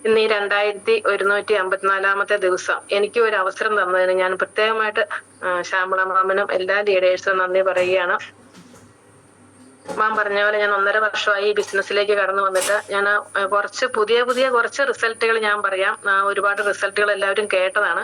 ഇന്ന് ഈ 2154 ദിവസം എനിക്ക് ഒരു അവസരം തന്നതിന് ഞാൻ പ്രത്യേകമായിട്ട് ശ്യാമള മാമിനും എല്ലാ ലീഡേഴ്സും നന്ദി പറയുകയാണ്. മാം പറഞ്ഞ പോലെ ഞാൻ 1.5 വർഷമായി ഈ ബിസിനസ്സിലേക്ക് കടന്നു വന്നിട്ട് ഞാൻ പുതിയ റിസൾട്ടുകൾ ഞാൻ പറയാം. ഒരുപാട് റിസൾട്ടുകൾ എല്ലാവരും കേട്ടതാണ്.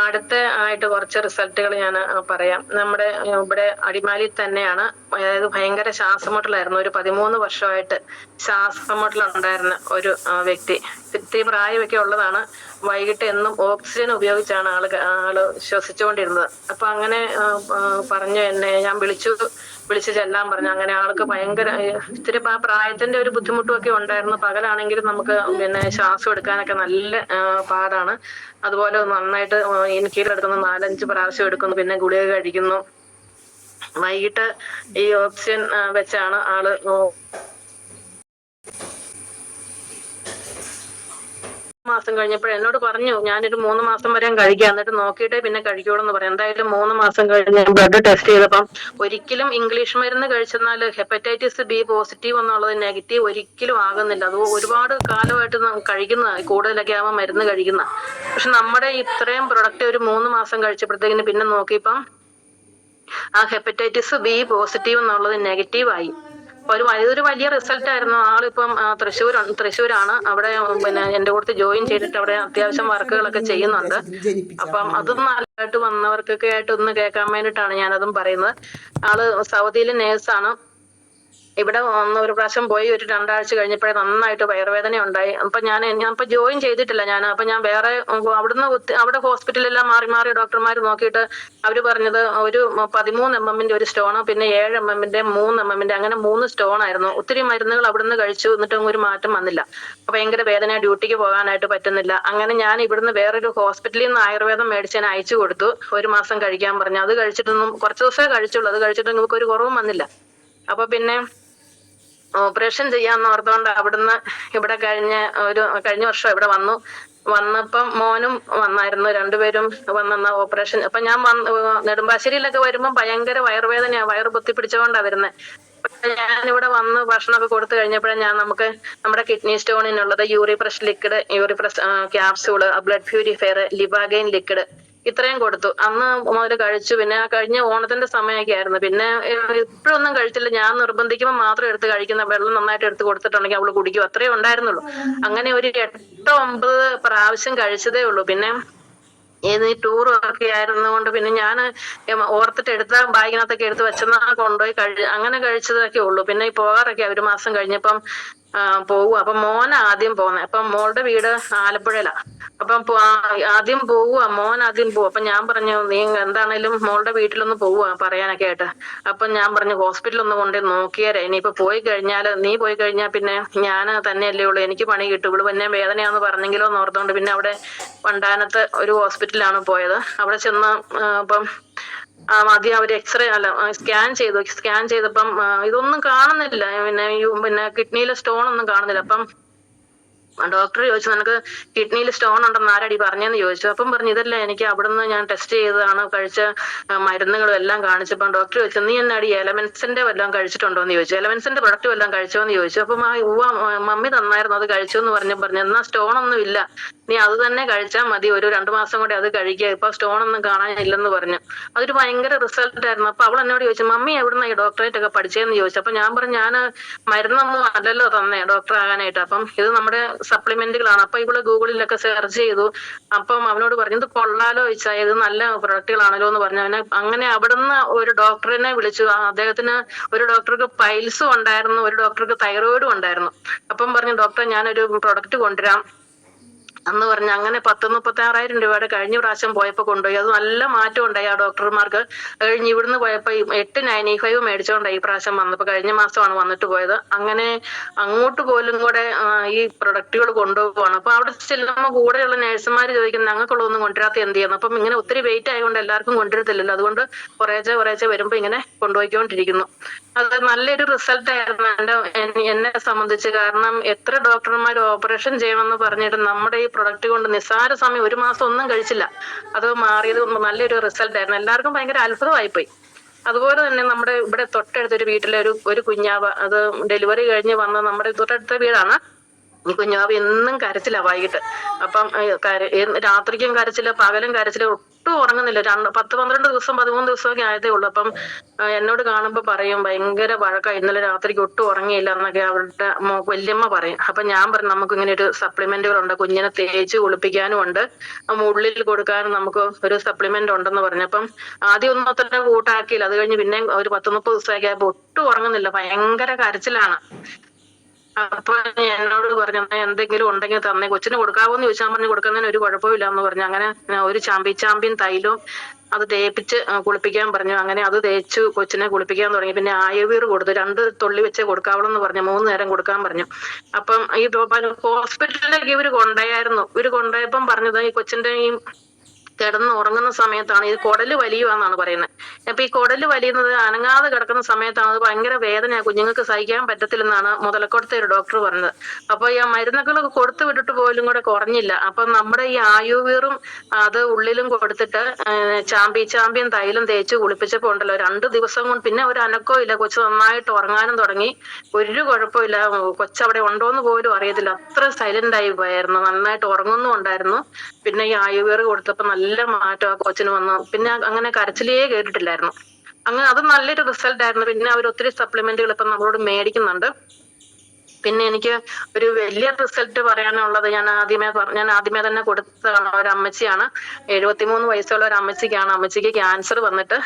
അടുത്ത ആയിട്ട് കുറച്ച് റിസൾട്ടുകൾ ഞാൻ പറയാം. നമ്മുടെ ഇവിടെ അടിമാലിയിൽ തന്നെയാണ്. അതായത് ഭയങ്കര ശ്വാസമുട്ടലായിരുന്നു. ഒരു 13 വർഷമായിട്ട് ശ്വാസമുട്ടലുണ്ടായിരുന്ന ഒരു വ്യക്തി. ഇത്തിരി പ്രായമൊക്കെ ഉള്ളതാണ്. വൈകിട്ട് എന്നും ഓക്സിജൻ ഉപയോഗിച്ചാണ് ആള് ശ്വസിച്ചുകൊണ്ടിരുന്നത്. അപ്പൊ അങ്ങനെ പറഞ്ഞു എന്നെ ഞാൻ വിളിച്ചു ചെല്ലാൻ പറഞ്ഞു. അങ്ങനെ ആൾക്ക് ഭയങ്കര ഇത്തിരി പ്രായത്തിന്റെ ഒരു ബുദ്ധിമുട്ടും ഒക്കെ ഉണ്ടായിരുന്നു. പകലാണെങ്കിലും നമുക്ക് ശ്വാസം എടുക്കാനൊക്കെ നല്ല പാടാണ്. അതുപോലെ നന്നായിട്ട് ഇൻഹേലർ എടുക്കുന്നു, 4-5 പ്രാവശ്യം എടുക്കുന്നു, പിന്നെ ഗുളിക കഴിക്കുന്നു. വൈകിട്ട് ഈ ഓക്സിജൻ വെച്ചാണ് ആള് മാസം കഴിഞ്ഞപ്പോൾ എന്നോട് പറഞ്ഞു ഞാനൊരു 3 മാസം വരെ കഴിക്കാം, എന്നിട്ട് നോക്കിയിട്ടേ പിന്നെ കഴിക്കുള്ളൂ എന്ന് പറയാം. എന്തായാലും 3 മാസം കഴിഞ്ഞ് ബ്ലഡ് ടെസ്റ്റ് ചെയ്തപ്പം ഒരിക്കലും ഇംഗ്ലീഷ് മരുന്ന് കഴിച്ചെന്നാൽ ഹെപ്പറ്റൈറ്റിസ് ബി പോസിറ്റീവ് എന്നുള്ളത് നെഗറ്റീവ് ഒരിക്കലും ആകുന്നില്ല. അത് ഒരുപാട് കാലമായിട്ട് കഴിക്കുന്ന, കൂടുതലൊക്കെ ആവുമ്പോൾ മരുന്ന് കഴിക്കുന്ന. പക്ഷെ നമ്മുടെ ഇത്രയും പ്രൊഡക്റ്റ് ഒരു 3 മാസം കഴിച്ചപ്പോഴത്തേക്കിന് പിന്നെ നോക്കിയപ്പം ആ ഹെപ്പറ്റൈറ്റിസ് ബി പോസിറ്റീവ് എന്നുള്ളത് നെഗറ്റീവ് ആയി. ഒരു വലിയ റിസൾട്ട് ആയിരുന്നു. ആളിപ്പം തൃശ്ശൂരാണ്. അവിടെ എന്റെ കൂടെ ജോയിൻ ചെയ്തിട്ട് അവിടെ അത്യാവശ്യം വർക്കുകളൊക്കെ ചെയ്യുന്നുണ്ട്. അപ്പം അതും നല്ലതായിട്ട് വന്നവർക്കൊക്കെ ആയിട്ട് ഒന്ന് കേൾക്കാൻ വേണ്ടിയിട്ടാണ് ഞാനതും പറയുന്നത്. ആള് സൗദിയിലെ നേഴ്സാണ്. ഇവിടെ വന്ന് ഒരു പ്രാവശ്യം പോയി ഒരു 2 ആഴ്ച കഴിഞ്ഞപ്പോഴേ നന്നായിട്ട് വയറുവേദന ഉണ്ടായി. അപ്പൊ ഞാൻ ജോയിൻ ചെയ്തിട്ടില്ല ഞാൻ. അപ്പൊ ഞാൻ വേറെ അവിടെ ഹോസ്പിറ്റലെല്ലാം മാറി ഡോക്ടർമാർ നോക്കിയിട്ട് അവര് പറഞ്ഞത് ഒരു 13 mm ഒരു സ്റ്റോണ്, പിന്നെ 7 mm 3 mm അങ്ങനെ 3 സ്റ്റോൺ ആയിരുന്നു. ഒത്തിരി മരുന്നുകൾ അവിടുന്ന് കഴിച്ചു, എന്നിട്ടും ഒരു മാറ്റം വന്നില്ല. ഭയങ്കര വേദന, ഡ്യൂട്ടിക്ക് പോകാനായിട്ട് പറ്റുന്നില്ല. അങ്ങനെ ഞാൻ ഇവിടുന്ന് വേറൊരു ഹോസ്പിറ്റലിൽ നിന്ന് ആയുർവേദം മേടിച്ച് ഞാൻ അയച്ചു കൊടുത്തു. 1 മാസം കഴിക്കാൻ പറഞ്ഞു. അത് കഴിച്ചിട്ടൊന്നും, കുറച്ച് ദിവസമേ കഴിച്ചുള്ളൂ. അത് കഴിച്ചിട്ട് നമുക്ക് ഒരു കുറവും വന്നില്ല. അപ്പൊ പിന്നെ ഓപ്പറേഷൻ ചെയ്യാന്ന് ഓർത്തുകൊണ്ട് അവിടുന്ന് ഇവിടെ കഴിഞ്ഞ വർഷം ഇവിടെ വന്നപ്പം മോനും വന്നായിരുന്നു. 2 പേരും വന്ന ഓപ്പറേഷൻ. അപ്പൊ ഞാൻ നെടുമ്പാശ്ശേരിയിലൊക്കെ വരുമ്പോൾ ഭയങ്കര വയറുവേദനയാ, വയറ് പൊത്തി പിടിച്ചുകൊണ്ടാ വരുന്നത്. ഞാനിവിടെ വന്ന് ഭക്ഷണമൊക്കെ കൊടുത്തു കഴിഞ്ഞപ്പോഴേ നമുക്ക് നമ്മുടെ കിഡ്നി സ്റ്റോണിനുള്ളത് Uripres liquid, Uripres capsule, blood purifier, ലിവാഗൈൻ ലിക്വിഡ് ഇത്രയും കൊടുത്തു. അന്ന് മുതൽ കഴിച്ചു. പിന്നെ കഴിഞ്ഞ ഓണത്തിന്റെ സമയമൊക്കെ ആയിരുന്നു. പിന്നെ ഇപ്പോഴൊന്നും കഴിച്ചില്ല. ഞാൻ നിർബന്ധിക്കുമ്പോൾ മാത്രം എടുത്ത് കഴിക്കുന്ന, വെള്ളം നന്നായിട്ട് എടുത്ത് കൊടുത്തിട്ടുണ്ടെങ്കിൽ അവള് കുടിക്കും, അത്രേ ഉണ്ടായിരുന്നുള്ളൂ. അങ്ങനെ ഒരു 8-9 പ്രാവശ്യം കഴിച്ചതേ ഉള്ളൂ. പിന്നെ ഈ ടൂർ ഒക്കെ ആയിരുന്നുകൊണ്ട് പിന്നെ ഞാൻ ഓർത്തിട്ട് എടുത്ത ബാഗിനകത്തൊക്കെ എടുത്ത് വെച്ചെന്നാ കൊണ്ടുപോയി അങ്ങനെ കഴിച്ചതൊക്കെ ഉള്ളൂ. പിന്നെ ഈ പോകാറൊക്കെ 1 മാസം കഴിഞ്ഞപ്പം പോവുക. അപ്പൊ മോനാ ആദ്യം പോകുന്നത്. അപ്പം മോളുടെ വീട് ആലപ്പുഴയിലാ. അപ്പം ആദ്യം പോവുക, മോൻ ആദ്യം പോവും. അപ്പൊ ഞാൻ പറഞ്ഞു നീ എന്താണേലും മോളുടെ വീട്ടിലൊന്ന് പോവുക പറയാനൊക്കെ ആയിട്ട്. അപ്പൊ ഞാൻ പറഞ്ഞു ഹോസ്പിറ്റലിൽ ഒന്ന് കൊണ്ട് നോക്കിയാലേ, ഇനിയിപ്പൊ നീ പോയി കഴിഞ്ഞാൽ പിന്നെ ഞാൻ തന്നെയല്ലേ ഉള്ളൂ, എനിക്ക് പണി കിട്ടും. ഇവള് പിന്നെ വേദനയാന്ന് പറഞ്ഞെങ്കിലോ എന്ന് ഓർത്തോണ്ട് പിന്നെ അവിടെ വണ്ടാനത്ത് ഒരു ഹോസ്പിറ്റലിലാണ് പോയത്. അവിടെ ചെന്ന് അപ്പം ആദ്യം അവര് സ്കാൻ ചെയ്തപ്പം ഇതൊന്നും കാണുന്നില്ല. പിന്നെ കിഡ്നിയിലെ സ്റ്റോൺ ഒന്നും കാണുന്നില്ല. അപ്പം ഡോക്ടർ ചോദിച്ചു നിനക്ക് കിഡ്നിയിൽ സ്റ്റോൺ ഉണ്ടെന്ന് ആരടി പറഞ്ഞെന്ന് ചോദിച്ചു. അപ്പം പറഞ്ഞു ഇതല്ല, എനിക്ക് അവിടുന്ന് ഞാൻ ടെസ്റ്റ് ചെയ്തതാണ്, കഴിച്ച മരുന്നുകളും എല്ലാം കാണിച്ചപ്പം ഡോക്ടർ ചോദിച്ചു നീ എന്നാടി എലമെന്റ്സിന്റെ വല്ലതും കഴിച്ചിട്ടുണ്ടോ എന്ന് ചോദിച്ചു. എലമെന്റ്സിന്റെ പ്രൊഡക്റ്റ് വല്ലതും കഴിച്ചോ എന്ന് ചോദിച്ചു. അപ്പം മമ്മി തന്നായിരുന്നു, അത് കഴിച്ചു എന്ന് പറഞ്ഞു എന്നാ സ്റ്റോൺ ഒന്നും ഇല്ല, നീ അത് തന്നെ കഴിച്ചാൽ മതി, ഒരു 2 മാസം കൂടെ അത് കഴിക്കുക, ഇപ്പൊ സ്റ്റോൺ ഒന്നും കാണാനില്ലെന്ന് പറഞ്ഞു. അതൊരു ഭയങ്കര റിസൾട്ട് ആയിരുന്നു. അപ്പൊ അവൾ എന്നോട് ചോദിച്ചു മമ്മി എവിടുന്ന ഈ ഡോക്ടറേറ്റ് ഒക്കെ പഠിച്ചതെന്ന് ചോദിച്ചു. അപ്പൊ ഞാൻ പറഞ്ഞു ഞാൻ മരുന്നൊന്നും അല്ലല്ലോ തന്നെ ഡോക്ടർ ആകാനായിട്ട്, അപ്പം ഇത് നമ്മുടെ സപ്ലിമെന്റുകളാണ്. അപ്പൊ ഇവള് ഗൂഗിളിലൊക്കെ സെർച്ച് ചെയ്തു. അപ്പം അവനോട് പറഞ്ഞു ഇത് കൊള്ളാലോ ചോദിച്ചാൽ ഇത് നല്ല പ്രൊഡക്റ്റുകളാണല്ലോ എന്ന് പറഞ്ഞു. അങ്ങനെ അവിടുന്ന് ഒരു ഡോക്ടറിനെ വിളിച്ചു. അദ്ദേഹത്തിന് ഒരു ഡോക്ടർക്ക് പൈൽസും ഉണ്ടായിരുന്നു, ഒരു ഡോക്ടർക്ക് തൈറോയിഡും ഉണ്ടായിരുന്നു. അപ്പം പറഞ്ഞു ഡോക്ടറെ ഞാനൊരു പ്രൊഡക്റ്റ് കൊണ്ടുവരാം അന്ന് പറഞ്ഞു. അങ്ങനെ 10-36,000 രൂപയുടെ കഴിഞ്ഞ പ്രാവശ്യം പോയപ്പോ കൊണ്ടുപോയി. അത് നല്ല മാറ്റം ഉണ്ടായി ആ ഡോക്ടർമാർക്ക്. കഴിഞ്ഞ് ഇവിടുന്ന് പോയപ്പോ 895 മേടിച്ചോണ്ടായി ഈ പ്രാവശ്യം വന്നപ്പോ. കഴിഞ്ഞ മാസമാണ് വന്നിട്ട് പോയത്. അങ്ങനെ അങ്ങോട്ട് പോലും കൂടെ ഈ പ്രൊഡക്റ്റുകൾ കൊണ്ടുപോവാണ്. അപ്പൊ അവിടെ ചെല്ലുമ്പോൾ കൂടെയുള്ള നേഴ്സുമാർ ചോദിക്കുന്നത് ഞങ്ങൾക്കുള്ളതൊന്നും കൊണ്ടുവരാത്ത എന്ത് ചെയ്യുന്നു. അപ്പം ഇങ്ങനെ ഒത്തിരി വെയിറ്റ് ആയതുകൊണ്ട് എല്ലാവർക്കും കൊണ്ടുവരത്തില്ലല്ലോ, അതുകൊണ്ട് കുറേശ്ശെ വരുമ്പോ ഇങ്ങനെ കൊണ്ടുപോയിക്കൊണ്ടിരിക്കുന്നു. അത് നല്ലൊരു റിസൾട്ട് ആയിരുന്നു എന്നെ സംബന്ധിച്ച്. കാരണം എത്ര ഡോക്ടർമാർ ഓപ്പറേഷൻ ചെയ്യണമെന്ന് പറഞ്ഞിട്ട് നമ്മുടെ ഈ പ്രൊഡക്റ്റ് കൊണ്ട് നിസ്സാര സമയം 1 മാസം ഒന്നും കഴിച്ചില്ല, അത് മാറിയത് നല്ലൊരു റിസൾട്ട് ആയിരുന്നു. എല്ലാവർക്കും ഭയങ്കര അത്ഭുതമായിപ്പോയി. അതുപോലെ തന്നെ നമ്മുടെ ഇവിടെ തൊട്ടടുത്തൊരു വീട്ടിലെ ഒരു കുഞ്ഞാവ, അത് ഡെലിവറി കഴിഞ്ഞ് വന്ന നമ്മുടെ തൊട്ടടുത്ത വീടാണ്. ഈ കുഞ്ഞാവ് എന്നും കരച്ചില്ല വൈകിട്ട്. അപ്പം രാത്രിക്കും കരച്ചില്ല, പകലും കരച്ചില്ല, ഒട്ടും ഉറങ്ങുന്നില്ല. 10-12 ദിവസം 13 ദിവസമൊക്കെ ആയതേ ഉള്ളൂ. അപ്പം എന്നോട് കാണുമ്പോ പറയും ഭയങ്കര വഴക്കാ, ഇന്നലെ രാത്രിക്ക് ഒട്ടും ഉറങ്ങിയില്ല എന്നൊക്കെ അവരുടെ വല്യമ്മ പറയും. അപ്പൊ ഞാൻ പറഞ്ഞു നമുക്ക് ഇങ്ങനെ ഒരു സപ്ലിമെന്റുകളുണ്ട്, കുഞ്ഞിനെ തേച്ച് കുളിപ്പിക്കാനും ഉണ്ട്, ഉള്ളിൽ കൊടുക്കാനും നമുക്ക് ഒരു സപ്ലിമെന്റ് ഉണ്ടെന്ന് പറഞ്ഞു. അപ്പം ആദ്യം ഒന്നും അത്ര കൂട്ടാക്കിയില്ല. അത് കഴിഞ്ഞ് പിന്നെ ഒരു 10-30 ദിവസമൊക്കെ ആയപ്പോ ഒട്ടും ഉറങ്ങുന്നില്ല, ഭയങ്കര കരച്ചിലാണ്. അപ്പൊ എന്നോട് പറഞ്ഞു എന്തെങ്കിലും ഉണ്ടെങ്കിൽ തന്നെ കൊച്ചിന് കൊടുക്കാവോന്ന് ചോദിച്ചാൽ പറഞ്ഞു കൊടുക്കുന്നതിന് ഒരു കുഴപ്പമില്ല എന്ന് പറഞ്ഞു. അങ്ങനെ ഒരു ചാമ്പ്യൻ തൈലവും അത് തേപ്പിച്ച് കുളിപ്പിക്കാൻ പറഞ്ഞു. അങ്ങനെ അത് തേച്ചു കൊച്ചിനെ കുളിപ്പിക്കാൻ തുടങ്ങി. പിന്നെ ആയുർവേർ കൊടുത്തു, 2 തുള്ളി വെച്ച് കൊടുക്കാവുള്ളൂ എന്ന് പറഞ്ഞു, 3 നേരം കൊടുക്കാൻ പറഞ്ഞു. അപ്പം ഈ ഹോസ്പിറ്റലിലേക്ക് ഇവര് കൊണ്ടുപോയായിരുന്നു. ഇവര് കൊണ്ടുപോയപ്പം പറഞ്ഞത് ഈ കൊച്ചിന്റെ ഈ കിടന്ന് ഉറങ്ങുന്ന സമയത്താണ് ഈ കുടല് വലിയുവാന്നാണ് പറയുന്നത്. അപ്പൊ ഈ കുടല് വലിയുന്നത് അനങ്ങാതെ കിടക്കുന്ന സമയത്താണ്, അത് ഭയങ്കര വേദനയാണ്, കുഞ്ഞുങ്ങൾക്ക് സഹിക്കാൻ പറ്റത്തില്ലെന്നാണ് മുതലക്കോടത്തെ ഒരു ഡോക്ടർ പറഞ്ഞത്. അപ്പൊ ഈ മരുന്നുകൾ കൊടുത്തു വിട്ടിട്ട് പോലും കൂടെ കുറഞ്ഞില്ല. അപ്പൊ നമ്മുടെ ഈ ആയുർവേറും അത് ഉള്ളിലും കൊടുത്തിട്ട് ചാമ്പ്യൻ തൈലം തേച്ച് കുളിപ്പിച്ചപ്പോ ഉണ്ടല്ലോ, 2 ദിവസം കൊണ്ട് പിന്നെ ഒരു അനക്കവും ഇല്ല, കൊച്ചു നന്നായിട്ട് ഉറങ്ങാനും തുടങ്ങി, ഒരു കുഴപ്പമില്ല, കൊച്ചവിടെ ഉണ്ടോന്ന് പോലും അറിയത്തില്ല, അത്ര സൈലന്റ് ആയി പോയായിരുന്നു, നന്നായിട്ട് ഉറങ്ങുന്നുണ്ടായിരുന്നു. പിന്നെ ഈ ആയുർവേദ കൊടുത്തപ്പോ നല്ല മാറ്റം ആ കൊച്ചിന് വന്നു. പിന്നെ അങ്ങനെ കരച്ചിലേ കേട്ടിട്ടില്ലായിരുന്നു. അങ്ങനെ അത് നല്ലൊരു റിസൾട്ട് ആയിരുന്നു. പിന്നെ അവർ ഒത്തിരി സപ്ലിമെന്റുകൾ ഇപ്പൊ നമ്മളോട് മേടിക്കുന്നുണ്ട്. പിന്നെ എനിക്ക് ഒരു വലിയ റിസൾട്ട് പറയാനുള്ളത്, ഞാൻ ആദ്യമേ തന്നെ കൊടുത്തതാണ്. ഒരു അമ്മച്ചിയാണ്, 73 വയസ്സുള്ള ഒരു അമ്മച്ചിക്കാണ്. അമ്മച്ചിക്ക് ക്യാൻസർ വന്നിട്ട്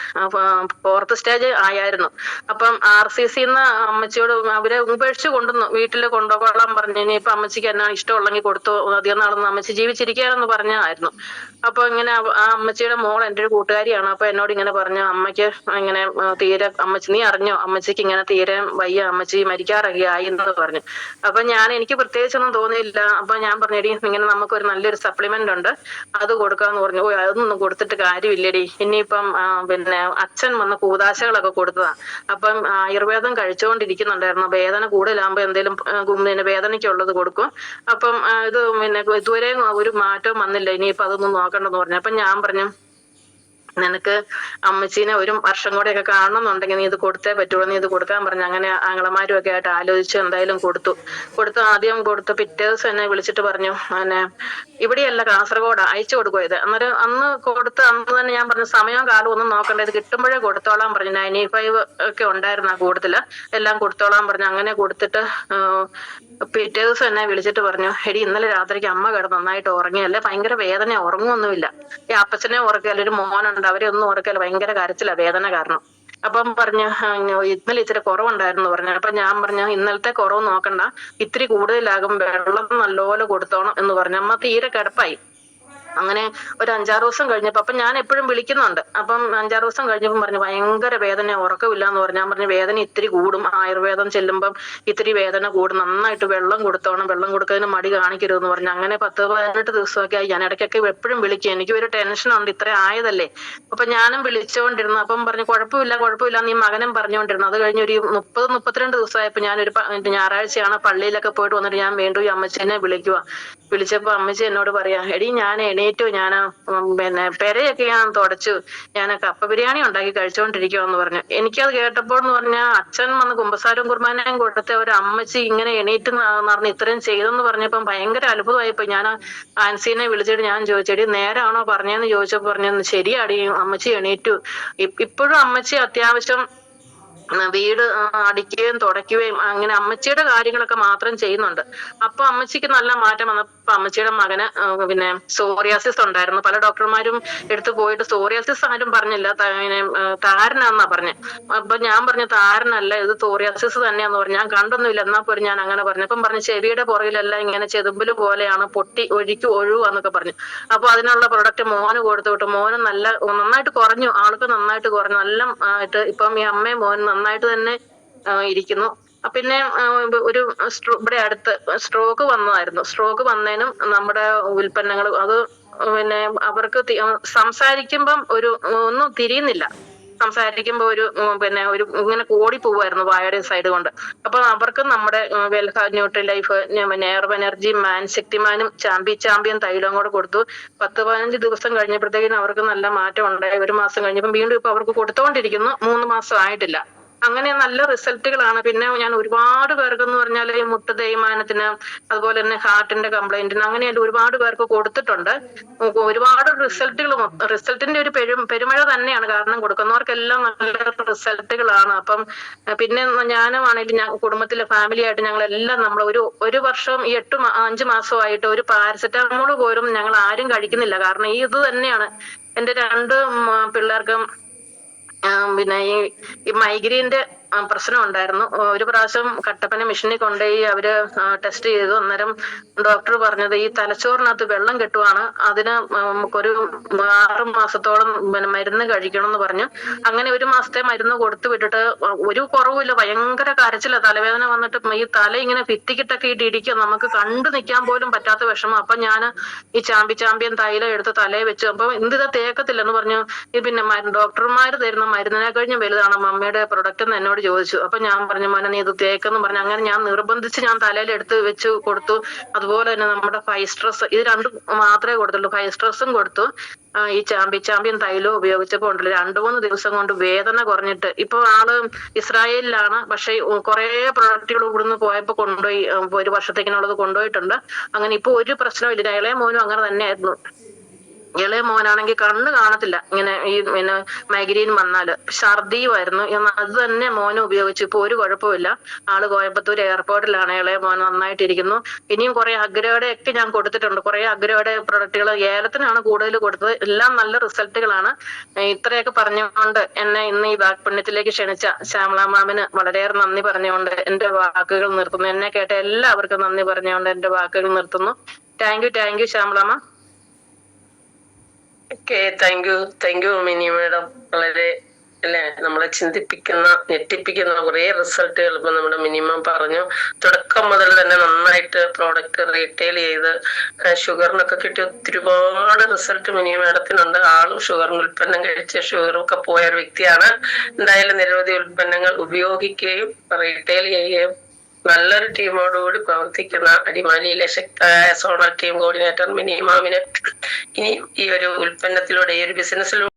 4th സ്റ്റേജ് ആയായിരുന്നു. അപ്പം RCC അമ്മച്ചിയോട് അവരെ ഉപേക്ഷിച്ച് കൊണ്ടുവന്നു, വീട്ടിൽ കൊണ്ടുപോകാൻ പറഞ്ഞു. ഇനിയിപ്പൊ അമ്മച്ചിക്ക് എന്നാണ് ഇഷ്ടമുള്ളെങ്കിൽ കൊടുത്തു, അധികം നാളൊന്നും അമ്മച്ചി ജീവിച്ചിരിക്കാനെന്ന് പറഞ്ഞായിരുന്നു. അപ്പൊ ഇങ്ങനെ ആ അമ്മച്ചിയുടെ മോൾ എൻ്റെ ഒരു കൂട്ടുകാരിയാണ്. അപ്പൊ എന്നോട് ഇങ്ങനെ പറഞ്ഞു, അമ്മയ്ക്ക് ഇങ്ങനെ തീരെ, അമ്മച്ചി നീ അറിഞ്ഞോ, അമ്മച്ചിക്ക് ഇങ്ങനെ തീരെ വയ്യ, അമ്മച്ചി മരിക്കാറൊക്കെ ആയി എന്ന് പറഞ്ഞു. അപ്പൊ എനിക്ക് പ്രത്യേകിച്ചൊന്നും തോന്നിയില്ല. അപ്പൊ ഞാൻ പറഞ്ഞെടി ഇങ്ങനെ നമുക്കൊരു നല്ലൊരു സപ്ലിമെന്റ് ഉണ്ട്, അത് കൊടുക്കാന്ന് പറഞ്ഞു. അതൊന്നും കൊടുത്തിട്ട് കാര്യമില്ലടി, ഇനിയിപ്പം പിന്നെ അച്ഛൻ വന്ന കൂതാശകളൊക്കെ കൊടുത്തതാ. അപ്പം ആയുർവേദം കഴിച്ചുകൊണ്ടിരിക്കുന്നുണ്ടായിരുന്നു, വേദന കൂടുതലാകുമ്പോ എന്തേലും പിന്നെ വേദനയ്ക്കുള്ളത് കൊടുക്കും. അപ്പം ഇത് പിന്നെ ഇതുവരെ ഒരു മാറ്റവും വന്നില്ല, ഇനിയിപ്പൊ അതൊന്നും നോക്കണ്ടെന്ന് പറഞ്ഞു. അപ്പൊ ഞാൻ പറഞ്ഞു നിനക്ക് അമ്മച്ചീനെ 1 വർഷം കൂടെയൊക്കെ കാണണമെന്നുണ്ടെങ്കിൽ നീ ഇത് കൊടുത്തേ പറ്റുള്ളൂ, നീ ഇത് കൊടുക്കാൻ പറഞ്ഞു. അങ്ങനെ ആങ്ങളമാരും ഒക്കെ ആയിട്ട് ആലോചിച്ച് എന്തായാലും കൊടുത്തു. ആദ്യം കൊടുത്തു, പിറ്റേ ദിവസം എന്നെ വിളിച്ചിട്ട് പറഞ്ഞു, പിന്നെ ഇവിടെയല്ല കാസർഗോഡ് അയച്ചു കൊടുക്കുക ഇത്. അന്നേരം അന്ന് തന്നെ ഞാൻ പറഞ്ഞു സമയവും കാലവും ഒന്നും നോക്കണ്ട, ഇത് കിട്ടുമ്പോഴേ കൊടുത്തോളാൻ പറഞ്ഞു. 95 ഒക്കെ ഉണ്ടായിരുന്നു ആ കൂടുതല്, എല്ലാം കൊടുത്തോളാൻ പറഞ്ഞു. അങ്ങനെ കൊടുത്തിട്ട് പിറ്റേ ദിവസം എന്നെ വിളിച്ചിട്ട് പറഞ്ഞു, എടി ഇന്നലെ രാത്രിക്ക് അമ്മ കിടന്ന് നന്നായിട്ട് ഉറങ്ങിയല്ലേ, ഭയങ്കര വേദന, ഉറങ്ങുമൊന്നുമില്ല. ഈ അപ്പച്ചനെ ഉറക്കല്ല, ഒരു മോനുണ്ട്, അവരെ ഒന്നും ഉറക്കല്ല, ഭയങ്കര കരച്ചില്ല വേദന കാരണം. അപ്പം പറഞ്ഞു ഇന്നലെ ഇച്ചിരി കുറവുണ്ടായിരുന്നു പറഞ്ഞു. അപ്പൊ ഞാൻ പറഞ്ഞു ഇന്നലത്തെ കുറവ് നോക്കണ്ട, ഇത്തിരി കൂടുതലാകും, വെള്ളം നല്ലപോലെ കൊടുത്തോണം എന്ന് പറഞ്ഞു. അമ്മ തീരെ കിടപ്പായി. അങ്ങനെ ഒരു 5-6 ദിവസം കഴിഞ്ഞപ്പോ, അപ്പൊ ഞാൻ എപ്പോഴും വിളിക്കുന്നുണ്ട്. അപ്പം 5-6 ദിവസം കഴിഞ്ഞപ്പം പറഞ്ഞു ഭയങ്കര വേദന, ഉറക്കമില്ല എന്ന് പറഞ്ഞു. ഞാൻ പറഞ്ഞു വേദന ഇത്തിരി കൂടും, ആയുർവേദം ചെല്ലുമ്പം ഇത്തിരി വേദന കൂടും, നന്നായിട്ട് വെള്ളം കൊടുത്തോണം, വെള്ളം കൊടുക്കുന്നതിന് മടി കാണിക്കരുതെന്ന് പറഞ്ഞു. അങ്ങനെ 10-18 ദിവസമൊക്കെ ആയി. ഞാൻ ഇടയ്ക്കൊക്കെ എപ്പോഴും വിളിക്കും, എനിക്ക് ഒരു ടെൻഷനുണ്ട്, ഇത്ര ആയതല്ലേ. അപ്പൊ ഞാനും വിളിച്ചുകൊണ്ടിരുന്നു. അപ്പം പറഞ്ഞു കുഴപ്പമില്ല നീ മകനും പറഞ്ഞുകൊണ്ടിരുന്നു. അത് കഴിഞ്ഞ് ഒരു 30-32 ദിവസമായപ്പോ ഞാനൊരു ഞായറാഴ്ചയാണ് പള്ളിയിലൊക്കെ പോയിട്ട് വന്നിട്ട് ഞാൻ വീണ്ടും ഈ അമ്മച്ചീനെ വിളിച്ചപ്പോ അമ്മച്ചി എന്നോട് പറയാ, എടി ഞാൻ എണീറ്റു, ഞാൻ പിന്നെ പെരയൊക്കെ ഞാൻ തുടച്ചു, ഞാൻ കപ്പ ബിരിയാണി ഉണ്ടാക്കി കഴിച്ചുകൊണ്ടിരിക്കുവാന്ന് പറഞ്ഞു. എനിക്കത് കേട്ടപ്പോൾ എന്ന് പറഞ്ഞാൽ അച്ഛൻ വന്ന് കുമ്പസാരവും കുർബാനയും കൊടുത്ത ഒരു അമ്മച്ചി ഇങ്ങനെ എണീറ്റ് നടന്ന് ഇത്രയും ചെയ്തെന്ന് പറഞ്ഞപ്പം ഭയങ്കര അത്ഭുതമായിപ്പോ. ഞാൻ ആൻസീനെ വിളിച്ചിട്ട് ഞാൻ ചോദിച്ചെടി നേരാണോ പറഞ്ഞതെന്ന് ചോദിച്ചപ്പോ പറഞ്ഞു ശരിയാടി, അമ്മച്ചി എണീറ്റു. ഇപ്പോഴും അമ്മച്ചി അത്യാവശ്യം വീട് അടിക്കുകയും തുടയ്ക്കുകയും അങ്ങനെ അമ്മച്ചിയുടെ കാര്യങ്ങളൊക്കെ മാത്രം ചെയ്യുന്നുണ്ട്. അപ്പൊ അമ്മച്ചിക്ക് നല്ല മാറ്റം വന്നപ്പോ അമ്മച്ചിയുടെ മകന് പിന്നെ സോറിയാസിസ് ഉണ്ടായിരുന്നു. പല ഡോക്ടർമാരും എടുത്തു പോയിട്ട് സോറിയാസിസ് ആരും പറഞ്ഞില്ല, താരനാന്നാ പറഞ്ഞത്. അപ്പൊ ഞാൻ പറഞ്ഞു താരനല്ല, ഇത് സോറിയാസിസ് തന്നെയാന്ന് പറഞ്ഞു. ഞാൻ കണ്ടൊന്നുമില്ല, എന്നാ പോലും ഞാൻ അങ്ങനെ പറഞ്ഞു. അപ്പം പറഞ്ഞു ചെവിയുടെ പുറകിലെല്ലാം ഇങ്ങനെ ചെതുമ്പല് പോലെയാണ്, പൊട്ടി ഒഴുവാന്നൊക്കെ പറഞ്ഞു. അപ്പൊ അതിനുള്ള പ്രൊഡക്റ്റ് മോന് കൊടുത്തു വിട്ടു. മോന് നന്നായിട്ട് കുറഞ്ഞു, ആൾക്ക് നന്നായിട്ട് കുറഞ്ഞു, നല്ല ആയിട്ട് ഇപ്പം ഈ അമ്മയും മോനും നന്നായിട്ട് തന്നെ ഇരിക്കുന്നു. പിന്നെ ഒരു ഇവിടെ അടുത്ത് സ്ട്രോക്ക് വന്നതായിരുന്നു. സ്ട്രോക്ക് വന്നതിനും നമ്മുടെ ഉൽപ്പന്നങ്ങൾ അത് പിന്നെ അവർക്ക് സംസാരിക്കുമ്പം ഒന്നും തിരിയുന്നില്ല, സംസാരിക്കുമ്പോ പിന്നെ ഇങ്ങനെ ഓടി പോവായിരുന്നു വായുടെ സൈഡ് കൊണ്ട്. അപ്പൊ അവർക്ക് നമ്മുടെ വെൽഹ ന്യൂട്രി ലൈഫ്, നെയർവ് എനർജി, ശക്തിമാനും ചാമ്പ്യൻ തൈലവും കൂടെ കൊടുത്തു. 10-15 ദിവസം കഴിഞ്ഞപ്പോഴത്തേക്കിനും അവർക്ക് നല്ല മാറ്റം ഉണ്ടായി. 1 മാസം കഴിഞ്ഞപ്പം വീണ്ടും ഇപ്പൊ അവർക്ക് കൊടുത്തോണ്ടിരിക്കുന്നു, 3 മാസം ആയിട്ടില്ല. അങ്ങനെ നല്ല റിസൾട്ടുകളാണ്. പിന്നെ ഞാൻ ഒരുപാട് പേർക്കെന്ന് പറഞ്ഞാൽ ഈ മുട്ട് തേയ്മാനത്തിന്, അതുപോലെ തന്നെ ഹാർട്ടിന്റെ കംപ്ലൈന്റിന്, അങ്ങനെയായിട്ട് ഒരുപാട് പേർക്ക് കൊടുത്തിട്ടുണ്ട്. ഒരുപാട് റിസൾട്ടിന്റെ ഒരു പെരുമഴ തന്നെയാണ്. കാരണം കൊടുക്കുന്നവർക്കെല്ലാം നല്ല റിസൾട്ടുകളാണ്. അപ്പം പിന്നെ ഞാനുമാണെങ്കിൽ ഞാൻ കുടുംബത്തിലെ ഫാമിലി ആയിട്ട് ഞങ്ങളെല്ലാം നമ്മൾ ഒരു വർഷം ഈ 5 മാസമായിട്ട് ഒരു പാരസെറ്റാമോൾ പോലും ഞങ്ങൾ ആരും കഴിക്കുന്നില്ല. കാരണം ഈ ഇത് തന്നെയാണ്. എന്റെ 2 പിള്ളേർക്കും പിന്നെ ഈ മൈഗ്രെയിന്റെ പ്രശ്നം ഉണ്ടായിരുന്നു. ഒരു പ്രാവശ്യം കട്ടപ്പന മിഷനിൽ കൊണ്ടുപോയി അവര് ടെസ്റ്റ് ചെയ്തു. അന്നേരം ഡോക്ടർ പറഞ്ഞത് ഈ തലച്ചോറിനകത്ത് വെള്ളം കെട്ടുവാണ്, അതിന് നമുക്കൊരു 6 മാസത്തോളം പിന്നെ മരുന്ന് കഴിക്കണം എന്ന് പറഞ്ഞു. അങ്ങനെ 1 മാസത്തെ മരുന്ന് കൊടുത്തു വിട്ടിട്ട് ഒരു കുറവുമില്ല. ഭയങ്കര കരച്ചില, തലവേദന വന്നിട്ട് ഈ തല ഇങ്ങനെ ഭിത്തിക്കിട്ടൊക്കെ ഇടിക്കുക, നമുക്ക് കണ്ടു നിൽക്കാൻ പോലും പറ്റാത്ത വിഷമം. അപ്പൊ ഞാൻ ഈ ചാമ്പ്യൻ തൈലം എടുത്ത് തലയെ വെച്ചു. അപ്പൊ എന്തിതാ തേക്കത്തില്ലെന്ന് പറഞ്ഞു. ഈ പിന്നെ ഡോക്ടർമാർ തരുന്ന മരുന്നിനെ കഴിഞ്ഞും വലുതാണ് മമ്മിയുടെ പ്രൊഡക്റ്റ് എന്ന് എന്നോട് ചോദിച്ചു. അപ്പൊ ഞാൻ പറഞ്ഞു, മോനെ നീ ഇത് തേക്കെന്ന് പറഞ്ഞു. അങ്ങനെ ഞാൻ നിർബന്ധിച്ച് ഞാൻ തലയിൽ എടുത്ത് വെച്ച് കൊടുത്തു. അതുപോലെ തന്നെ നമ്മുടെ ഫൈസ്ട്രെസ്, ഇത് 2 മാത്രമേ കൊടുത്തുള്ളൂ. ഫൈസ്ട്രെസ്സും കൊടുത്തു. ഈ ചാമ്പ്യൻ തൈലവും ഉപയോഗിച്ചപ്പോ ഉണ്ടല്ലോ 2-3 ദിവസം കൊണ്ട് വേദന കുറഞ്ഞിട്ട് ഇപ്പൊ ആള് ഇസ്രായേലിലാണ്. പക്ഷെ കുറെ പ്രൊഡക്റ്റുകൾ ഇവിടുന്ന് പോയപ്പോ കൊണ്ടുപോയി, 1 വർഷത്തേക്കിനുള്ളത് കൊണ്ടുപോയിട്ടുണ്ട്. അങ്ങനെ ഇപ്പൊ ഒരു പ്രശ്നമില്ല. ഇളയ മോനും അങ്ങനെ തന്നെയായിരുന്നു. ഇളയ മോനാണെങ്കിൽ കണ്ണ് കാണത്തില്ല. ഇങ്ങനെ ഈ പിന്നെ മൈഗ്രെയിൻ വന്നാല് ഛർദിയുമായിരുന്നു. അത് തന്നെ മോനും ഉപയോഗിച്ചു. ഇപ്പൊ ഒരു കുഴപ്പമില്ല. ആള് കോയമ്പത്തൂർ എയർപോർട്ടിലാണ്. ഇളയ മോൻ നന്നായിട്ടിരിക്കുന്നു. ഇനിയും കുറെ അഗ്രയുടെ ഒക്കെ ഞാൻ കൊടുത്തിട്ടുണ്ട്. കുറെ അഗ്രയുടെ പ്രൊഡക്റ്റുകൾ ഏലത്തിനാണ് കൂടുതൽ കൊടുത്തത്. എല്ലാം നല്ല റിസൾട്ടുകളാണ്. ഇത്രയൊക്കെ പറഞ്ഞുകൊണ്ട് എന്നെ ഇന്ന് ഈ വാഗ്പുണ്യത്തിലേക്ക് ക്ഷണിച്ച ശ്യാമള മാമിന് വളരെയേറെ നന്ദി പറഞ്ഞുകൊണ്ട് എന്റെ വാക്കുകൾ നിർത്തുന്നു. എന്നെ കേട്ട എല്ലാവർക്കും നന്ദി പറഞ്ഞുകൊണ്ട് എന്റെ വാക്കുകൾ നിർത്തുന്നു. Thank you Shyamala ma'am. Okay, thank you mini madam. വളരെ അല്ലെ നമ്മളെ ചിന്തിപ്പിക്കുന്ന, ഞെട്ടിപ്പിക്കുന്ന കുറെ റിസൾട്ടുകൾ ഇപ്പൊ നമ്മുടെ മിനിമം പറഞ്ഞു. തുടക്കം മുതൽ തന്നെ നന്നായിട്ട് പ്രോഡക്റ്റ് റീറ്റെയിൽ ചെയ്ത് ഷുഗറിനൊക്കെ കിട്ടിയ ഒരുപാട് റിസൾട്ട് മിനി മാഡത്തിനുണ്ട്. ആളും ഷുഗറിന് ഉൽപ്പന്നം കഴിച്ച് ഷുഗറൊക്കെ പോയ ഒരു വ്യക്തിയാണ്. എന്തായാലും നിരവധി ഉൽപ്പന്നങ്ങൾ ഉപയോഗിക്കുകയും റീറ്റെയിൽ ചെയ്യുകയും നല്ലൊരു ടീമോടുകൂടി പ്രവർത്തിക്കുന്ന അടിമാലിയിലെ ശക്തമായ സോണൽ ടീം കോർഡിനേറ്റർ മിനി മാമിന് ഇനി ഈ ഒരു ഉൽപ്പന്നത്തിലൂടെ, ഈ ഒരു ബിസിനസ്സിലൂടെ